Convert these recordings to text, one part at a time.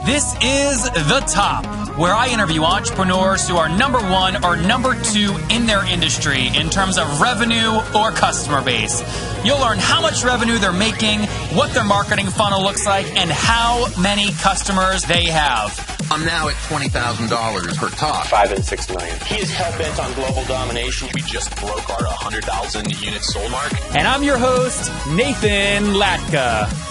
This is The Top, where I interview entrepreneurs who are number one or number two in their industry in terms of revenue or customer base. You'll learn how much revenue they're making, what their marketing funnel looks like, and how many customers they have. I'm now at $20,000 per top. 5 and 6 million. He is hell-bent on global domination. We just broke our 100,000 units sold mark. And I'm your host, Nathan Latka.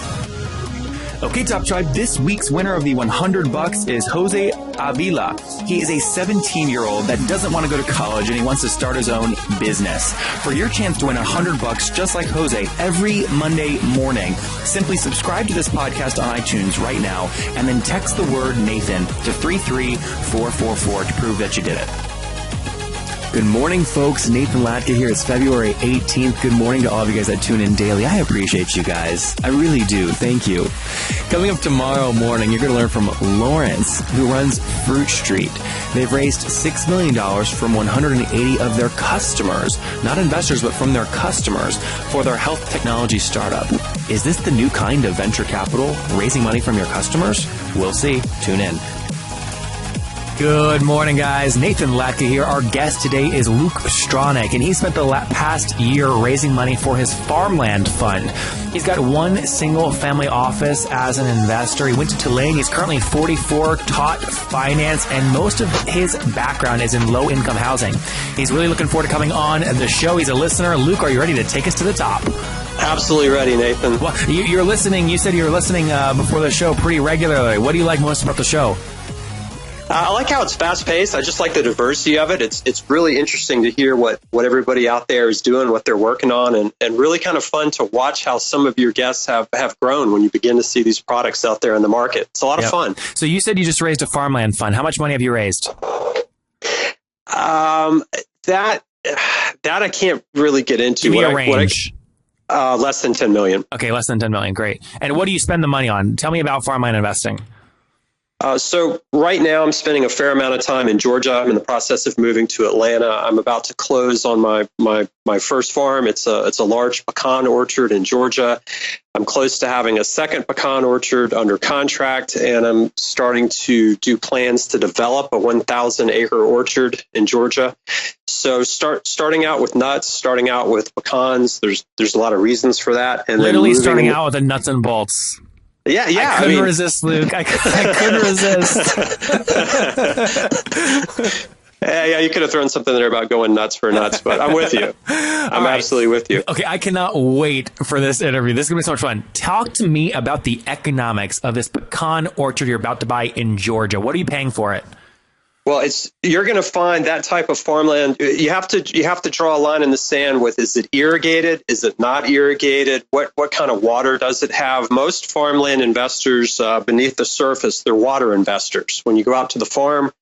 Okay, Top Tribe, this week's winner of the $100 is Jose Avila. He is a 17-year-old that doesn't want to go to college and he wants to start his own business. For your chance to win $100 just like Jose every Monday morning, simply subscribe to this podcast on iTunes right now and then text the word Nathan to 33444 to prove that you did it. Good morning, folks. Nathan Latka here. It's February 18th. Good morning to all of you guys that tune in daily. I appreciate you guys. I really do. Thank you. Coming up tomorrow morning, you're going to learn from Lawrence, who runs Fruit Street. They've raised $6 million from 180 of their customers, not investors, but from their customers, for their health technology startup. Is this the new kind of venture capital, raising money from your customers? We'll see. Tune in. Good morning, guys. Nathan Latka here. Our guest today is Luke Stronach, and he spent the past year raising money for his Farmland fund. He's got one single family office as an investor. He went to Tulane. He's currently 44, taught finance, and most of his background is in low-income housing. He's really looking forward to coming on the show. He's a listener. Luke, are you ready to take us to the top? Absolutely ready, Nathan. Well, you're listening. You said you were listening before the show pretty regularly. What do you like most about the show? I like how it's fast-paced. I just like the diversity of it. It's really interesting to hear what everybody out there is doing, what they're working on, and really kind of fun to watch how some of your guests have grown when you begin to see these products out there in the market. It's a lot of fun. So you said you just raised a Farmland fund. How much money have you raised? That I can't really get into. Give me a range. Less than 10 million. Okay, less than 10 million. Great. And what do you spend the money on? Tell me about Farmland investing. So right now I'm spending a fair amount of time in Georgia. I'm in the process of moving to Atlanta. I'm about to close on my first farm. It's a large pecan orchard in Georgia. I'm close to having a second pecan orchard under contract, and I'm starting to do plans to develop a 1,000-acre orchard in Georgia. So starting out with nuts, starting out with pecans. There's a lot of reasons for that, and literally then starting out with the nuts and bolts. Yeah. I couldn't resist, Luke. I couldn't resist. Yeah, you could have thrown something there about going nuts for nuts, but I'm with you. I'm absolutely with you. Okay, I cannot wait for this interview. This is going to be so much fun. Talk to me about the economics of this pecan orchard you're about to buy in Georgia. What are you paying for it? Well, you're going to find that type of farmland. You have to draw a line in the sand with, is it irrigated? Is it not irrigated? What kind of water does it have? Most farmland investors beneath the surface, they're water investors. When you go out to the farm,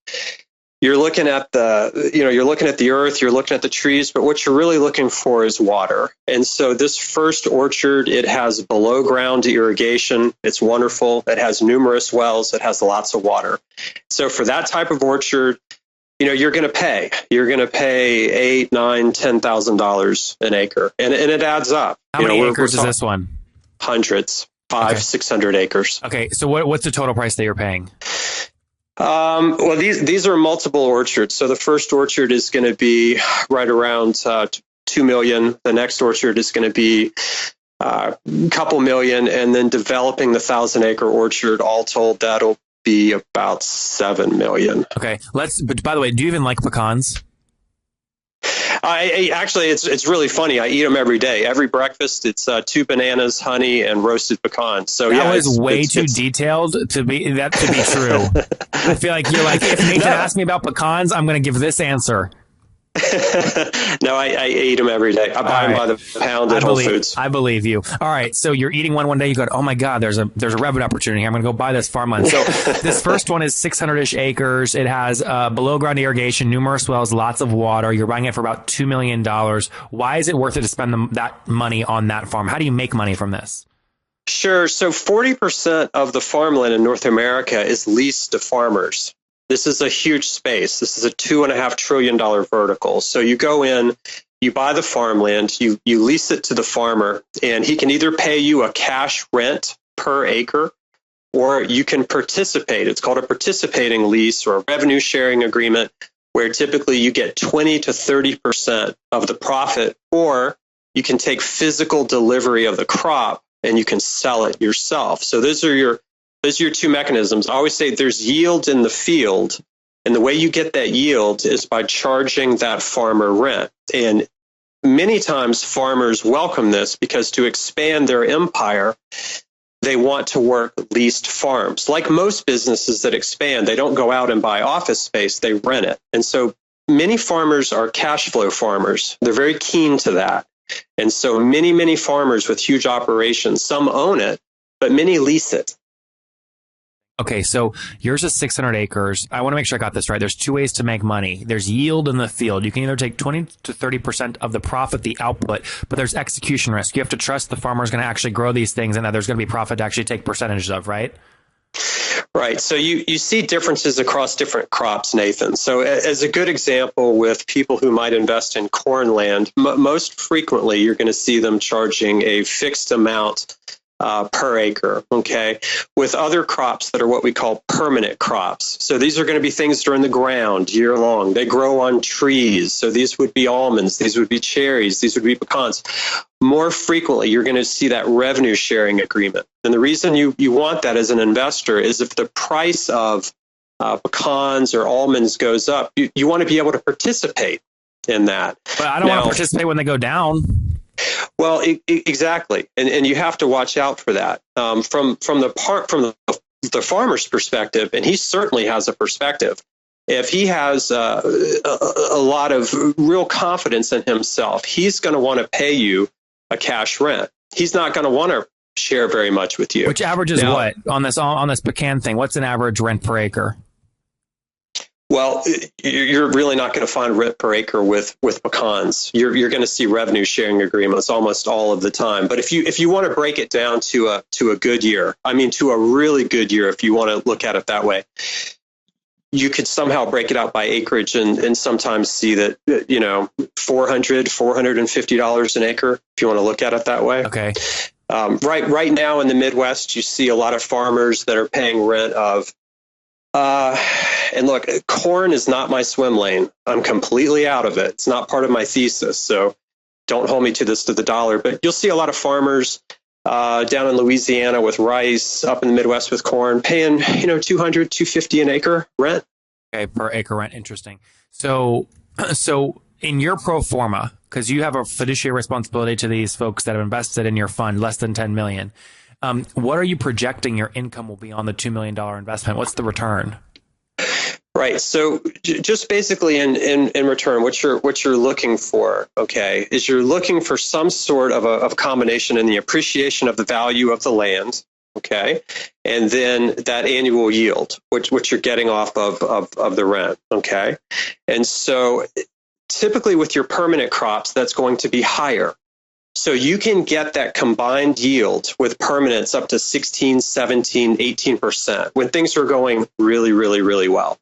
you're looking at you're looking at the earth, you're looking at the trees, but what you're really looking for is water. And so this first orchard, it has below ground irrigation. It's wonderful. It has numerous wells. It has lots of water. So for that type of orchard, you're going to pay $8,000, $9,000, $10,000 an acre, and it adds up. How many acres is this one? Hundreds, 600 acres. Okay, so what's the total price that you're paying? Well, these are multiple orchards. So the first orchard is going to be right around $2 million. The next orchard is going to be a couple million, and then developing the 1,000-acre orchard, all told, that'll be about $7 million. Okay, but by the way, do you even like pecans? Actually, it's really funny. I eat them every day. Every breakfast, it's 2 bananas, honey, and roasted pecans. So that was way too detailed to be true. I feel like you're like, if Nathan asked me about pecans, I'm going to give this answer. No, I eat them every day. I buy them by the pound at Whole Foods. I believe you. All right. So you're eating one day. You go, oh my God, there's a revenue opportunity. I'm going to go buy this farmland. So this first one is 600-ish acres. It has below ground irrigation, numerous wells, lots of water. You're buying it for about $2 million. Why is it worth it to spend that money on that farm? How do you make money from this? Sure. So 40% of the farmland in North America is leased to farmers. This is a huge space. This is a $2.5 trillion vertical. So you go in, you buy the farmland, you lease it to the farmer, and he can either pay you a cash rent per acre, or you can participate. It's called a participating lease or a revenue sharing agreement, where typically you get 20 to 30% of the profit, or you can take physical delivery of the crop and you can sell it yourself. So those are your two mechanisms. I always say there's yield in the field, and the way you get that yield is by charging that farmer rent. And many times farmers welcome this because to expand their empire, they want to work leased farms. Like most businesses that expand, they don't go out and buy office space, they rent it. And so many farmers are cash flow farmers. They're very keen to that. And so many farmers with huge operations, some own it, but many lease it. Okay, so yours is 600 acres. I want to make sure I got this right. There's two ways to make money. There's yield in the field. You can either take 20 to 30% of the profit, the output, but there's execution risk. You have to trust the farmer is going to actually grow these things and that there's going to be profit to actually take percentages of, right? Right. So you see differences across different crops, Nathan. So as a good example with people who might invest in corn land, most frequently you're going to see them charging a fixed amount per acre, okay, with other crops that are what we call permanent crops. So these are going to be things that are in the ground year long. They grow on trees. So these would be almonds, these would be cherries, these would be pecans. More frequently, you're going to see that revenue sharing agreement. And the reason you want that as an investor is if the price of pecans or almonds goes up, you want to be able to participate in that. But I don't want to participate when they go down. Well, exactly, and you have to watch out for that from the farmer's perspective, and he certainly has a perspective. If he has a lot of real confidence in himself, he's going to want to pay you a cash rent. He's not going to want to share very much with you. Which averages what on this pecan thing? What's an average rent per acre? Well, you're really not going to find rent per acre with pecans. You're going to see revenue sharing agreements almost all of the time. But if you want to break it down to a good year, I mean to a really good year, if you want to look at it that way, you could somehow break it out by acreage and sometimes see that $450 an acre if you want to look at it that way. Okay. Right now in the Midwest, you see a lot of farmers that are paying rent of. And look, corn is not my swim lane. I'm completely out of it. It's not part of my thesis. So don't hold me to this to the dollar. But you'll see a lot of farmers down in Louisiana with rice, up in the Midwest with corn, paying $200, $250 an acre rent. Okay, per acre rent. Interesting. So in your pro forma, because you have a fiduciary responsibility to these folks that have invested in your fund less than $10 million. What are you projecting your income will be on the $2 million investment? What's the return? Right. So just basically in return, what you're looking for, okay, is you're looking for some sort of a combination in the appreciation of the value of the land, okay, and then that annual yield, which you're getting off of the rent, okay. And so typically with your permanent crops, that's going to be higher. So you can get that combined yield with permanents up to 16, 17, 18% when things are going really, really, really well.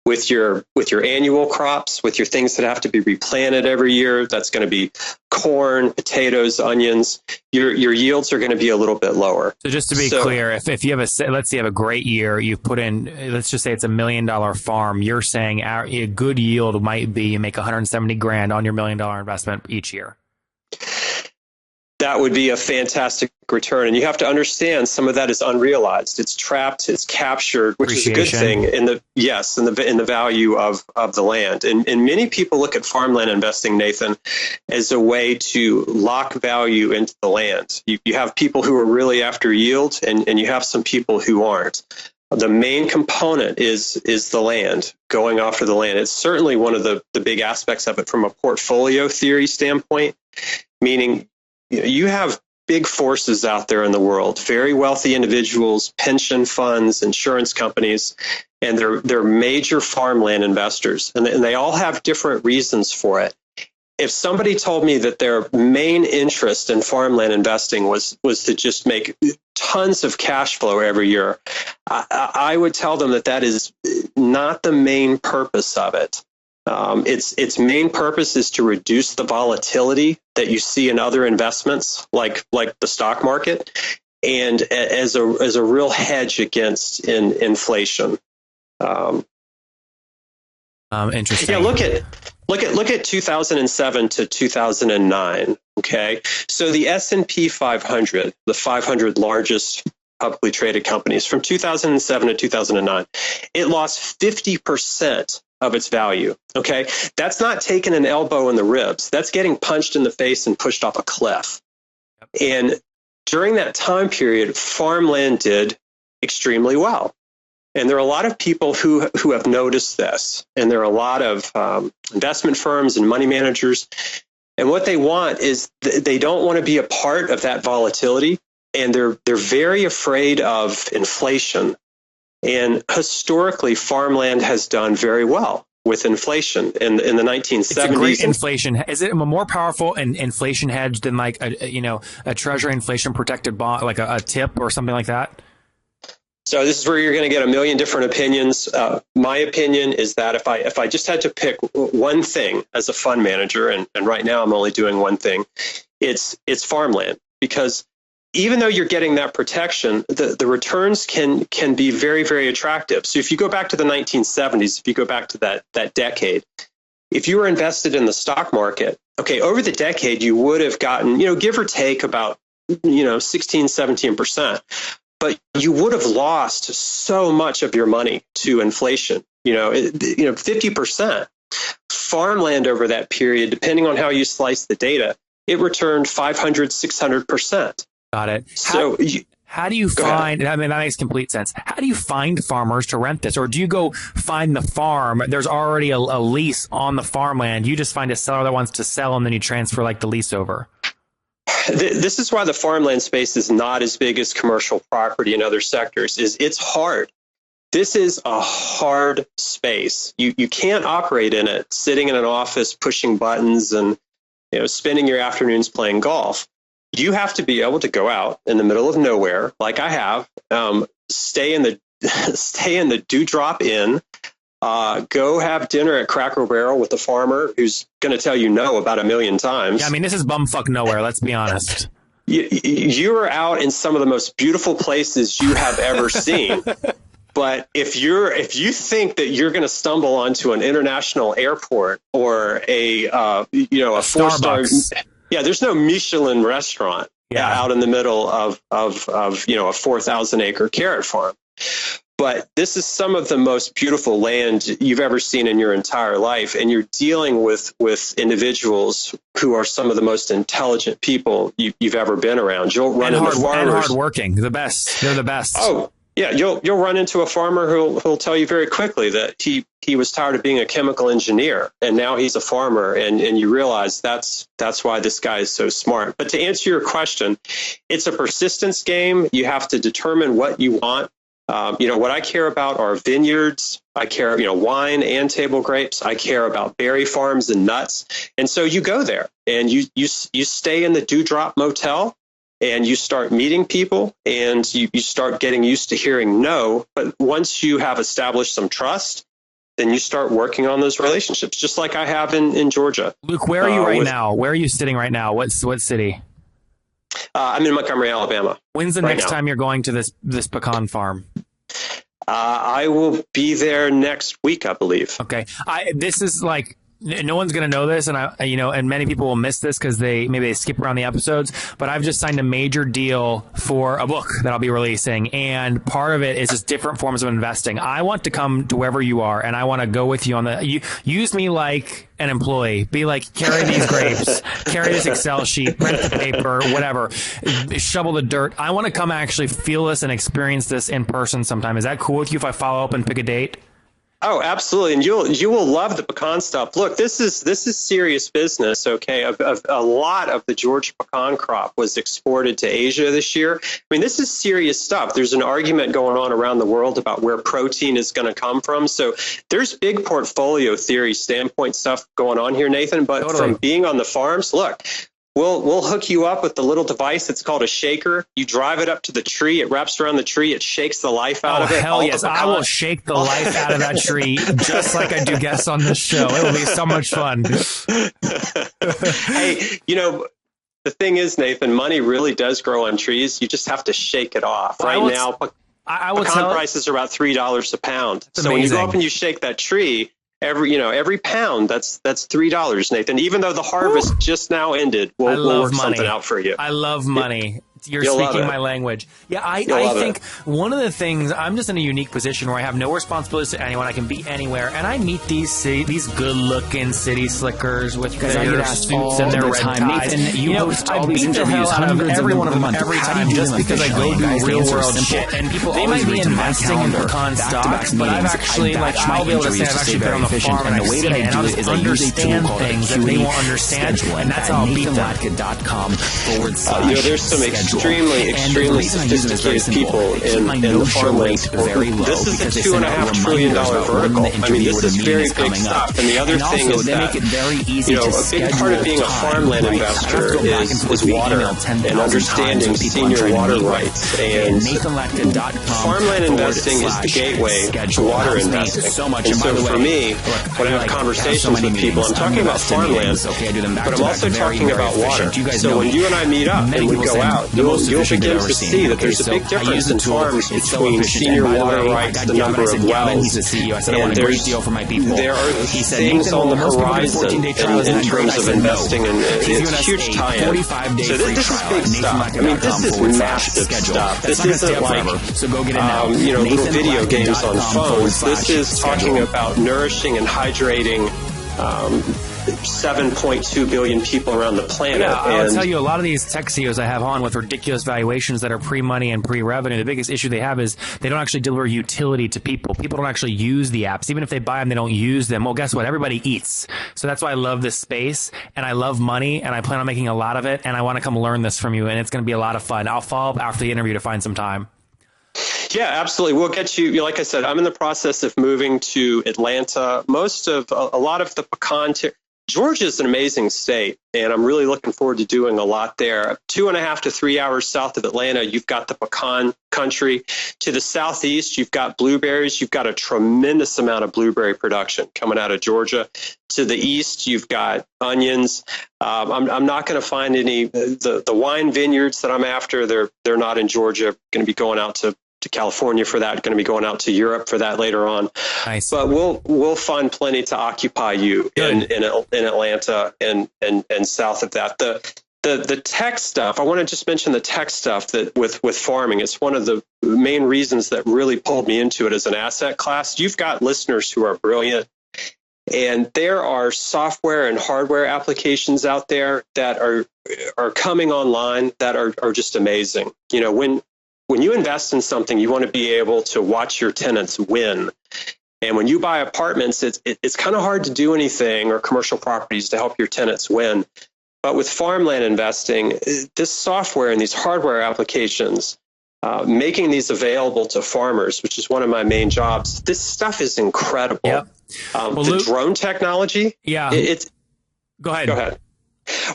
With your annual crops, with your things that have to be replanted every year, that's going to be corn, potatoes, onions. Your yields are going to be a little bit lower. So just to be clear, if you have let's say you have a great year, you've put in, let's just say it's $1 million farm. You're saying a good yield might be you make $170,000 on your $1 million investment each year. That would be a fantastic return. And you have to understand some of that is unrealized. It's trapped, it's captured, which is a good thing in the value of the land. And many people look at farmland investing, Nathan, as a way to lock value into the land. You have people who are really after yield and you have some people who aren't. The main component is the land, going after the land. It's certainly one of the big aspects of it from a portfolio theory standpoint, meaning you have big forces out there in the world, very wealthy individuals, pension funds, insurance companies, and they're major farmland investors, and they all have different reasons for it. If somebody told me that their main interest in farmland investing was to just make tons of cash flow every year, I would tell them that is not the main purpose of it. Its main purpose is to reduce the volatility that you see in other investments, like the stock market, and as a real hedge against inflation. Interesting. Yeah, look at 2007 to 2009. Okay, so the S&P 500, the 500 largest publicly traded companies, from 2007 to 2009, it lost 50% of its value. Okay, that's not taking an elbow in the ribs. That's getting punched in the face and pushed off a cliff. And during that time period, farmland did extremely well. And there are a lot of people who have noticed this. And there are a lot of investment firms and money managers. And what they want is they don't want to be a part of that volatility. And they're very afraid of inflation. And historically, farmland has done very well with inflation in the 1970s. It's a great inflation. Is it a more powerful inflation hedge than like a treasury inflation protected bond, like a TIP or something like that? So this is where you're going to get a million different opinions. My opinion is that if I just had to pick one thing as a fund manager, and right now I'm only doing one thing, it's farmland, because even though you're getting that protection, the returns can be very, very attractive. So if you go back to the 1970s, if you go back to that decade, if you were invested in the stock market, okay, over the decade, you would have gotten, give or take about, 16, 17%. But you would have lost so much of your money to inflation, 50%. Farmland over that period, depending on how you slice the data, it returned 500, 600%. Got it. So how do you find, I mean, that makes complete sense. How do you find farmers to rent this? Or do you go find the farm? There's already a lease on the farmland. You just find a seller that wants to sell, and then you transfer like the lease over. This is why the farmland space is not as big as commercial property in other sectors. It's hard. This is a hard space. You can't operate in it sitting in an office pushing buttons and spending your afternoons playing golf. You have to be able to go out in the middle of nowhere, like I have, stay in the Dewdrop Inn, go have dinner at Cracker Barrel with the farmer who's going to tell you no about a million times. Yeah, I mean, this is bumfuck nowhere. Let's be honest. You are out in some of the most beautiful places you have ever seen. But if you think that you're going to stumble onto an international airport or a 4-star, there's no Michelin restaurant out in the middle of a 4,000 acre carrot farm. But this is some of the most beautiful land you've ever seen in your entire life. And you're dealing with individuals who are some of the most intelligent people you've ever been around. You'll run into farmers. And hardworking, the best. They're the best. Oh, yeah. You'll run into a farmer who'll tell you very quickly that he was tired of being a chemical engineer and now he's a farmer. And you realize that's why this guy is so smart. But to answer your question, it's a persistence game. You have to determine what you want. What I care about are vineyards. I care, wine and table grapes. I care about berry farms and nuts. And so you go there and you stay in the Dewdrop Motel and you start meeting people and you start getting used to hearing no. But once you have established some trust, then you start working on those relationships, just like I have in Georgia. Luke, where are you right now? Where are you sitting right now? What city? I'm in Montgomery, Alabama. When's the next time you're going to this pecan farm? I will be there next week, I believe. Okay. This is like, no one's going to know this, and and many people will miss this because maybe they skip around the episodes, but I've just signed a major deal for a book that I'll be releasing, and part of it is just different forms of investing. I want to come to wherever you are, and I want to go with you on use me like an employee. Be like, carry these grapes, carry this Excel sheet, print the paper, whatever, shovel the dirt. I want to come actually feel this and experience this in person sometime. Is that cool with you if I follow up and pick a date? Oh, absolutely. And you will love the pecan stuff. Look, this is serious business. Okay. A lot of the Georgia pecan crop was exported to Asia this year. I mean, this is serious stuff. There's an argument going on around the world about where protein is going to come from. So there's big portfolio theory standpoint stuff going on here, Nathan. But From being on the farms, look, we'll hook you up with the little device. It's called a shaker. You drive it up to the tree. It wraps around the tree. It shakes the life out of it. Hell yes. I will shake the life out of that tree just like I do guests on this show. It will be so much fun. Hey, the thing is, Nathan, money really does grow on trees. You just have to shake it off. Right now, pecan prices are about $3 a pound. So when you go up and you shake that tree, every pound, that's $3, Nathan. Even though the harvest just now ended, we'll work something out for you. I love money. You're speaking my language. Yeah, I think one of the things, I'm just in a unique position where I have no responsibilities to anyone. I can be anywhere, and I meet these good-looking city slickers with their suits and their red ties. Nathan, I beat the hell out of every one of them every time just because I go do real-world shit. And they might be investing in pecan stocks, but I've actually, I'll be able to say I've actually been on the farm and I've seen it, and I'll just understand things that they won't understand, and that's how I'll beat them. There's some extremely sophisticated people in the farmland. This is a $2.5 trillion vertical. I mean, this is very big stuff. And the other thing is that, a big part of being a farmland investor is water and understanding senior water rights. And farmland investing is the gateway to water investing. And so for me, when I have conversations with people, I'm talking about farmland, but I'm also talking about water. So when you and I meet up and we go out, you'll begin to see that there's a big difference in farms between senior water rights, the number of wells, and there are things on the horizon in terms of investing, and it's huge tie-in. So this is big stuff. I mean, this is massive stuff. This isn't like, little video games on phones. This is talking about nourishing and hydrating 7.2 billion people around the planet. Yeah, I'll tell you, a lot of these tech CEOs I have on with ridiculous valuations that are pre-money and pre-revenue, the biggest issue they have is they don't actually deliver utility to people. People don't actually use the apps. Even if they buy them, they don't use them. Well, guess what? Everybody eats. So that's why I love this space, and I love money, and I plan on making a lot of it, and I want to come learn this from you, and it's going to be a lot of fun. I'll follow up after the interview to find some time. Yeah, absolutely. We'll get you, like I said, I'm in the process of moving to Atlanta. A lot of the pecan Georgia is an amazing state, and I'm really looking forward to doing a lot there. 2.5 to 3 hours south of Atlanta, you've got the pecan country. To the southeast, you've got blueberries. You've got a tremendous amount of blueberry production coming out of Georgia. To the east, you've got onions. I'm not going to find any the wine vineyards that I'm after. They're not in Georgia. Going to be going out to California for that, going to be going out to Europe for that later on. Nice. But we'll find plenty to occupy you in Atlanta and south of that. The tech stuff, I want to just mention the tech stuff that with farming. It's one of the main reasons that really pulled me into it as an asset class. You've got listeners who are brilliant, and there are software and hardware applications out there that are coming online that are just amazing. When you invest in something, you want to be able to watch your tenants win. And when you buy apartments, it's kind of hard to do anything, or commercial properties, to help your tenants win. But with farmland investing, this software and these hardware applications, making these available to farmers, which is one of my main jobs, this stuff is incredible. Yep. The drone technology. Yeah. Go ahead.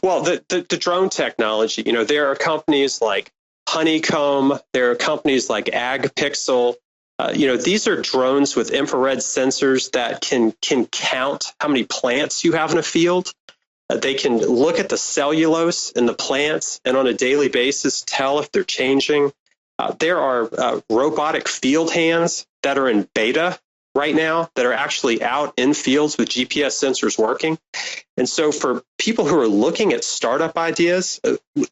Well, the drone technology, there are companies like Honeycomb, there are companies like AgPixel. These are drones with infrared sensors that can count how many plants you have in a field. They can look at the cellulose in the plants and on a daily basis tell if they're changing. There are robotic field hands that are in beta right now that are actually out in fields with GPS sensors working. And so for people who are looking at startup ideas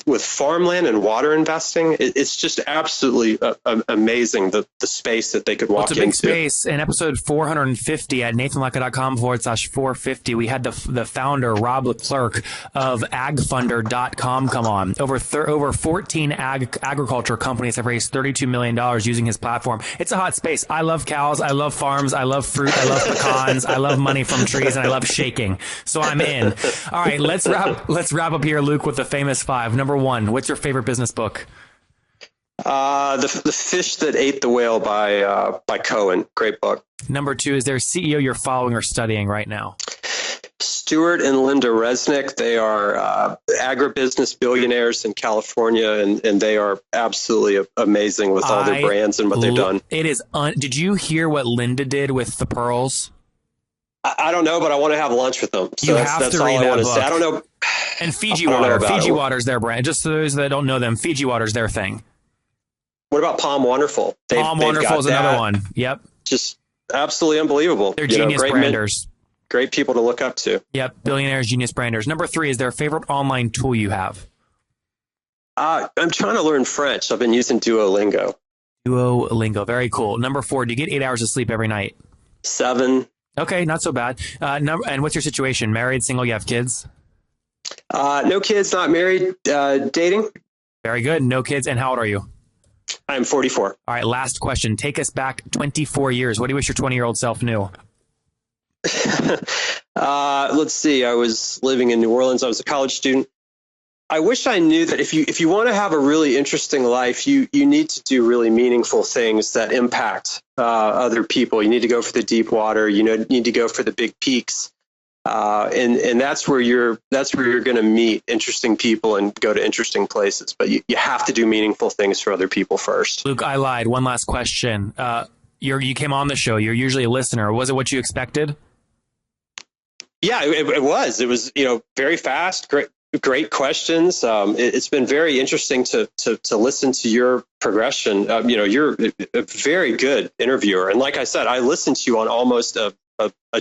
with farmland and water investing, it's just absolutely amazing the space that they could walk into. It's a big space. In episode 450 at nathanlatka.com/450, we had the founder, Rob Leclerc of AgFunder.com, come on. Over 14 agriculture companies have raised $32 million using his platform. It's a hot space. I love cows. I love farms. I love fruit. I love pecans. I love money from trees, and I love shaking. So I'm in. All right, let's wrap up here, Luke, with the famous 5. Number 1, what's your favorite business book? The Fish That Ate the Whale by Cohen. Great book. Number 2, is there a CEO you're following or studying right now? Stuart and Linda Resnick. They are agribusiness billionaires in California, and they are absolutely amazing with all their brands and what they've done. It is. Did you hear what Linda did with the pearls? I don't know, but I want to have lunch with them. So that's all I want to say. I don't know. And Fiji I don't know water. about Fiji it. water's their brand. Just so those that don't know them, Fiji water's their thing. What about Palm Wonderful? Palm Wonderful is another one. Yep. Just absolutely unbelievable. They're genius branders. Great people to look up to. Yep. Billionaires, genius branders. Number 3 is their favorite online tool you have. I'm trying to learn French. I've been using Duolingo. Duolingo. Very cool. Number 4, do you get 8 hours of sleep every night? 7. Okay, not so bad. And what's your situation? Married, single, you have kids? No kids, not married, dating. Very good. No kids. And how old are you? I'm 44. All right, last question. Take us back 24 years. What do you wish your 20-year-old self knew? Let's see. I was living in New Orleans. I was a college student. I wish I knew that if you want to have a really interesting life, you need to do really meaningful things that impact other people. You need to go for the deep water. You need to go for the big peaks, and that's where you're going to meet interesting people and go to interesting places. But you have to do meaningful things for other people first. Luke, I lied. One last question. You came on the show. You're usually a listener. Was it what you expected? Yeah, it was. It was very fast. Great questions. It's been very interesting to listen to your progression. You're a very good interviewer. And like I said, I listen to you on almost a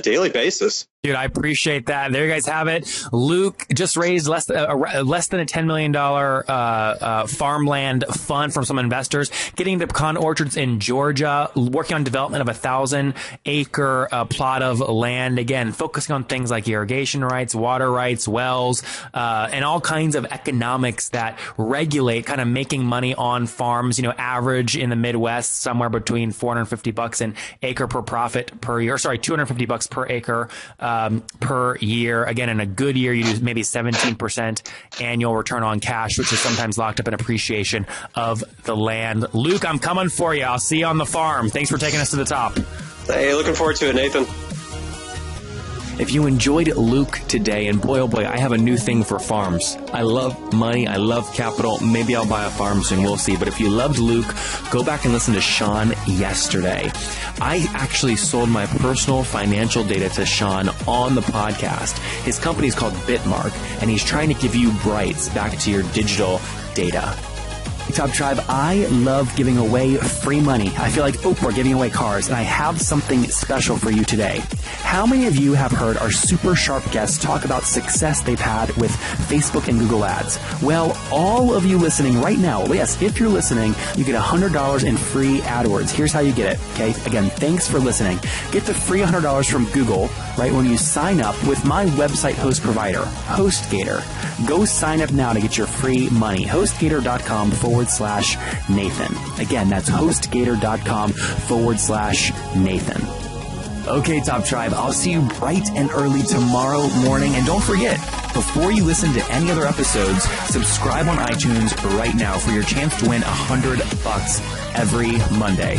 daily basis. Dude, I appreciate that. There you guys have it. Luke just raised less than a $10 million farmland fund from some investors, getting into pecan orchards in Georgia, working on development of 1,000-acre plot of land. Again, focusing on things like irrigation rights, water rights, wells, and all kinds of economics that regulate kind of making money on farms. Average in the Midwest somewhere between $450 an acre per profit per year. Sorry, $250 per acre. Per year. Again, in a good year, you do maybe 17% annual return on cash, which is sometimes locked up in appreciation of the land. Luke, I'm coming for you. I'll see you on the farm. Thanks for taking us to the top. Hey, looking forward to it, Nathan. If you enjoyed Luke today, and boy, oh boy, I have a new thing for farms. I love money. I love capital. Maybe I'll buy a farm soon. We'll see. But if you loved Luke, go back and listen to Sean yesterday. I actually sold my personal financial data to Sean on the podcast. His company is called Bitmark, and he's trying to give you Brights back to your digital data. Top Tribe, I love giving away free money. I feel like Oprah giving away cars, and I have something special for you today. How many of you have heard our super sharp guests talk about success they've had with Facebook and Google ads? Well, all of you listening right now, yes, if you're listening, you get $100 in free AdWords. Here's how you get it, okay? Again, thanks for listening. Get the free $100 from Google right when you sign up with my website host provider, HostGator. Go sign up now to get your free money. HostGator.com/Nathan. Again, that's HostGator.com/Nathan. Okay, Top Tribe, I'll see you bright and early tomorrow morning. And don't forget, before you listen to any other episodes, subscribe on iTunes right now for your chance to win $100 every Monday.